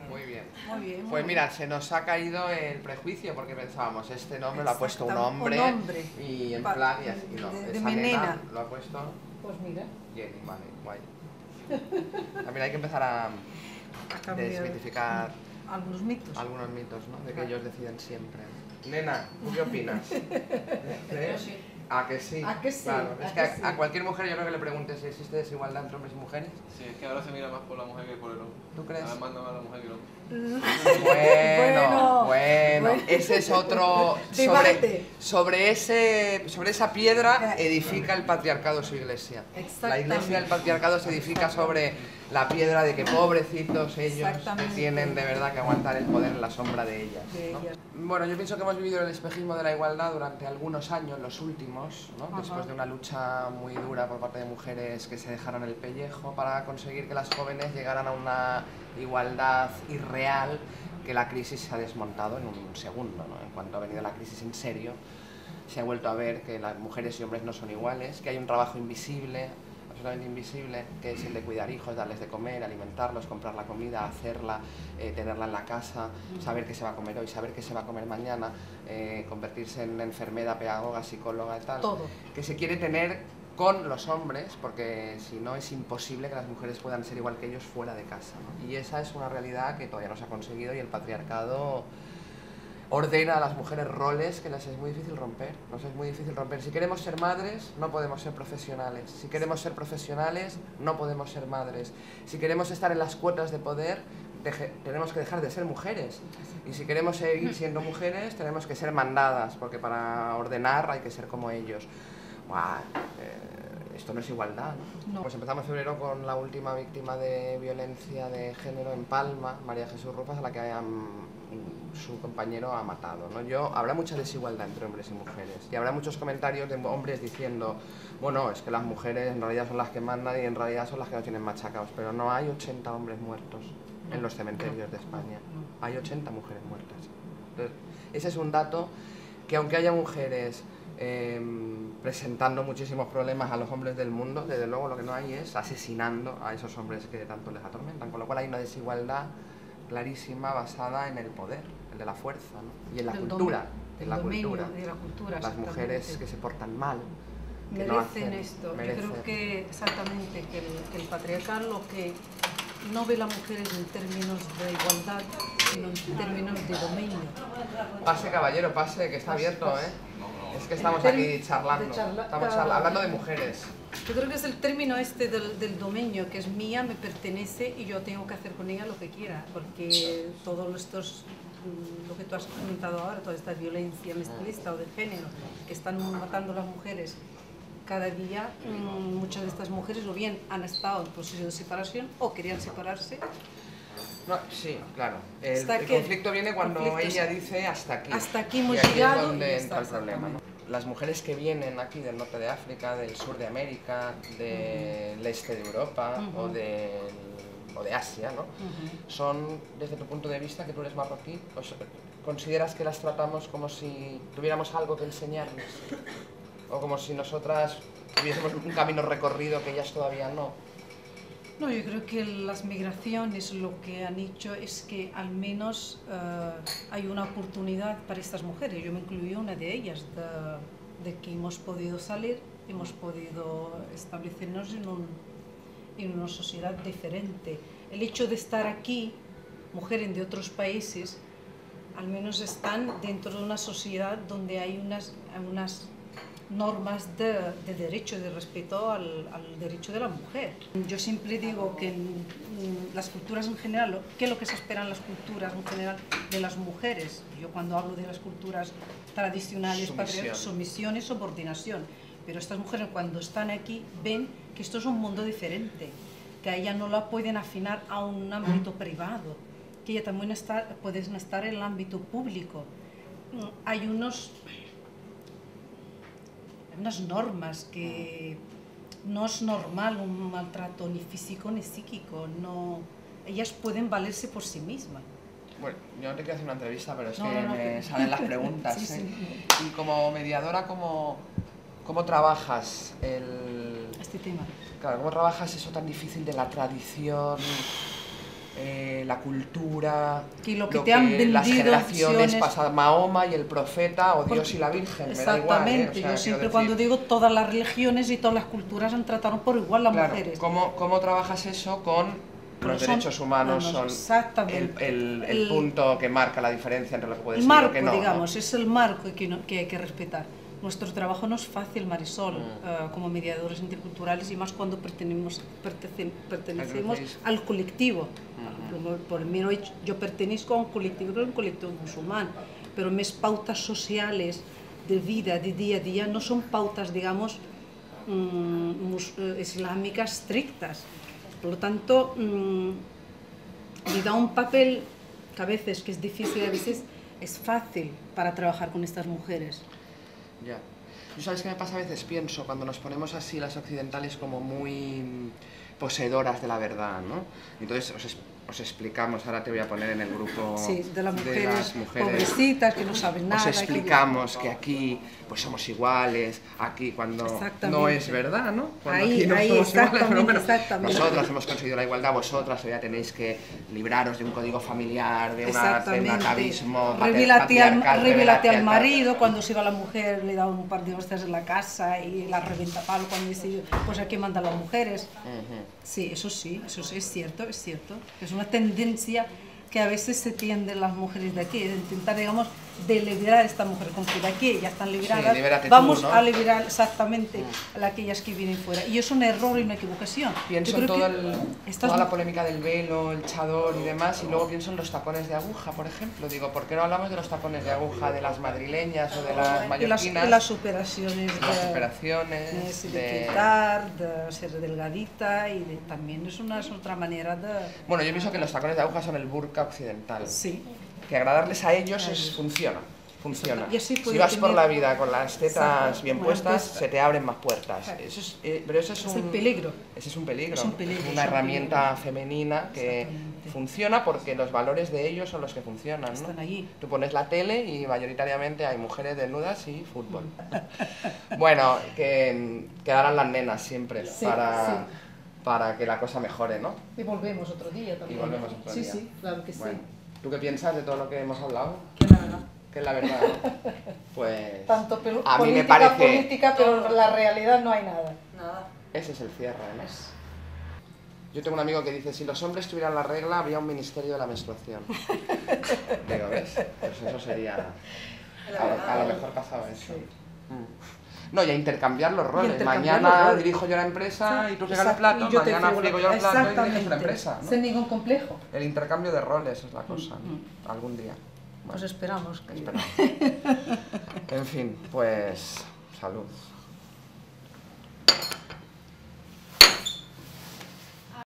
Muy bien. Muy bien. Pues mira, se nos ha caído el prejuicio porque pensábamos, este nombre lo ha puesto un hombre y en plan y así, no. Esa nena lo ha puesto... Pues mira. Jenny, vale, guay. También hay que empezar a desmitificar algunos mitos, ¿no? De que ellos deciden siempre. Nena, ¿tú qué opinas? ¿A que sí? ¿A que sí? Claro, es que a cualquier mujer yo creo que le preguntes si existe desigualdad entre hombres y mujeres. Sí, es que ahora se mira más por la mujer que por el hombre. ¿Tú crees? Ahora manda más a la mujer que el hombre. Bueno, ese es otro... Sobre esa piedra edifica el patriarcado su iglesia. La iglesia del patriarcado se edifica sobre la piedra de que pobrecitos ellos que tienen de verdad que aguantar el poder en la sombra de ellas, ¿no? Bueno, yo pienso que hemos vivido el espejismo de la igualdad durante algunos años, los últimos, ¿no? Después de una lucha muy dura por parte de mujeres que se dejaron el pellejo para conseguir que las jóvenes llegaran a una igualdad irreal que la crisis se ha desmontado en un segundo, ¿no? En cuanto ha venido la crisis en serio, se ha vuelto a ver que las mujeres y hombres no son iguales, que hay un trabajo invisible, absolutamente invisible, que es el de cuidar hijos, darles de comer, alimentarlos, comprar la comida, hacerla, tenerla en la casa, saber qué se va a comer hoy, saber qué se va a comer mañana, convertirse en enfermera, pedagoga, psicóloga y tal, todo. Que se quiere tener con los hombres, porque si no es imposible que las mujeres puedan ser igual que ellos fuera de casa, ¿no? Y esa es una realidad que todavía no se ha conseguido y el patriarcado ordena a las mujeres roles que les es muy difícil romper, nos es muy difícil romper. Si queremos ser madres, no podemos ser profesionales. Si queremos ser profesionales, no podemos ser madres. Si queremos estar en las cuotas de poder, tenemos que dejar de ser mujeres. Y si queremos seguir siendo mujeres, tenemos que ser mandadas, porque para ordenar hay que ser como ellos. Buah, esto no es igualdad, ¿no? Pues empezamos febrero con la última víctima de violencia de género en Palma, María Jesús Rufas, a la que su compañero ha matado, ¿no? Habrá mucha desigualdad entre hombres y mujeres y habrá muchos comentarios de hombres diciendo, bueno, es que las mujeres en realidad son las que mandan y en realidad son las que nos tienen machacados, pero no hay 80 hombres muertos en los cementerios de España, hay 80 mujeres muertas. Entonces, ese es un dato que aunque haya mujeres presentando muchísimos problemas a los hombres del mundo, desde luego lo que no hay es asesinando a esos hombres que tanto les atormentan, con lo cual hay una desigualdad clarísima basada en el poder, el de la fuerza, ¿no? Y en la cultura, las mujeres que se portan mal, que merecen esto. Merecen. Yo creo que exactamente que el patriarcado lo que no ve a las mujeres en términos de igualdad, sino en términos de dominio. Pase, caballero, pase, que está abierto, ¿eh? Es que estamos aquí charlando, estamos hablando de mujeres. Yo creo que es el término este del dominio, que es mía, me pertenece y yo tengo que hacer con ella lo que quiera, porque todos estos, lo que tú has comentado ahora, toda esta violencia machista o de género que están matando a las mujeres cada día, muchas de estas mujeres o bien han estado en proceso de separación o querían separarse. No, sí, claro. El conflicto viene cuando ella dice hasta aquí. Hasta aquí hemos llegado. Es donde entra el problema, ¿no? Las mujeres que vienen aquí del norte de África, del sur de América, del este de Europa o de Asia, ¿no? Son, desde tu punto de vista, que tú eres marroquí, pues, ¿consideras que las tratamos como si tuviéramos algo que enseñarles? ¿O como si nosotras tuviésemos un camino recorrido que ellas todavía no? No, yo creo que las migraciones lo que han hecho es que al menos hay una oportunidad para estas mujeres. Yo me incluí una de ellas, de que hemos podido salir, hemos podido establecernos en una sociedad diferente. El hecho de estar aquí, mujeres de otros países, al menos están dentro de una sociedad donde hay unas normas de derecho, de respeto al derecho de la mujer. Yo siempre digo que en las culturas en general, ¿qué es lo que se espera en las culturas en general de las mujeres? Yo cuando hablo de las culturas tradicionales, sumisión y subordinación, pero estas mujeres cuando están aquí ven que esto es un mundo diferente, que a ella no la pueden afinar a un ámbito privado, que ella también pueden estar en el ámbito público. Hay unas normas que no es normal un maltrato ni físico ni psíquico, no, ellas pueden valerse por sí mismas. Bueno, yo no te quiero hacer una entrevista, pero es que me salen las preguntas. Y como mediadora, ¿cómo trabajas este tema. Claro, ¿cómo trabajas eso tan difícil de la tradición, la cultura, Que lo que te han vendido las generaciones opciones... pasadas, Mahoma y el profeta, o Dios Porque- y la Virgen, me da igual, Exactamente, O sea, yo quiero siempre decir, cuando digo todas las religiones y todas las culturas han tratado por igual a las claro, mujeres. ¿cómo trabajas eso con Pero los son derechos humanos? Son exactamente. el punto que marca la diferencia entre lo que puede El ser y lo marco, que no, digamos, es el marco que hay que respetar. Nuestro trabajo no es fácil, Marisol, como mediadores interculturales, y más cuando pertenecemos al colectivo. Por mí yo pertenezco a un colectivo musulmán, pero mis pautas sociales de vida, de día a día, no son pautas, digamos, islámicas estrictas. Por lo tanto, me da un papel que a veces que es difícil, a veces es fácil para trabajar con estas mujeres. Ya. ¿Tú sabes qué me pasa a veces? Pienso, cuando nos ponemos así las occidentales como muy poseedoras de la verdad, ¿no? Entonces os explicamos, ahora te voy a poner en el grupo Sí, de las mujeres mujeres pobrecitas que no saben nada. os explicamos que aquí pues somos iguales, aquí cuando no es verdad, ¿no? Cuando Ahí, aquí no somos exactamente, iguales, pero bueno, exactamente. nosotras hemos conseguido la igualdad, vosotras ya tenéis que libraros de un código familiar, de un atavismo Revélate al patriarcal. marido, cuando se va la mujer le da un par de hostias en la casa y la revienta a palo cuando dice, pues aquí mandan las mujeres. Sí, eso es cierto, es cierto. Es una tendencia que a veces se tienden las mujeres de aquí, de intentar, digamos, de liberar a esta mujer, como que de aquí ya están liberadas, libérate tú, vamos ¿no? a liberar exactamente a aquellas que vienen fuera. Y es un error y una equivocación. Pienso Yo en creo que toda la polémica del velo, el chador y demás, y luego pienso en los tacones de aguja, por ejemplo. Digo, ¿por qué no hablamos de los tacones de aguja de las madrileñas o de las mallorquinas? Y las operaciones, de quitar, de ser delgadita, y también es otra manera de... Bueno, yo pienso que los tacones de aguja son el burka occidental. Sí. Que agradarles a ellos funciona. Y así Si puede vas por tener- la vida con las tetas bien puestas, puestas. se te abren más puertas. Claro. Pero eso es el peligro. Ese es un peligro. Es un peligro, Es es una un herramienta femenina que Exactamente. funciona porque los valores de ellos son los que funcionan, ¿no? Están allí. Tú pones la tele y mayoritariamente hay mujeres desnudas y fútbol. Bueno, que quedarán las nenas siempre Sí, para que la cosa mejore, ¿no? Y volvemos otro día también. Y volvemos otro día. Sí, claro que Bueno, ¿tú qué piensas de todo lo que hemos hablado? Que la verdad. Que es la verdad, ¿no? Pues Tanto a mí me parece... política, pero en la realidad no hay nada. Nada. Ese es el cierre, ¿no? Yo tengo un amigo que dice, si los hombres tuvieran la regla, habría un ministerio de la menstruación. Digo, ¿ves? Pues eso sería... A lo mejor pasaba eso. No, y a intercambiar los roles. intercambiar Mañana los roles. dirijo yo la empresa y tú fregas el Exacto, plato, y yo te mañana friego friego yo el plato y diriges exactamente. una empresa, ¿no? Sin ningún complejo. El intercambio de roles es la cosa, ¿no? Algún día. Pues esperamos que... En fin, pues salud.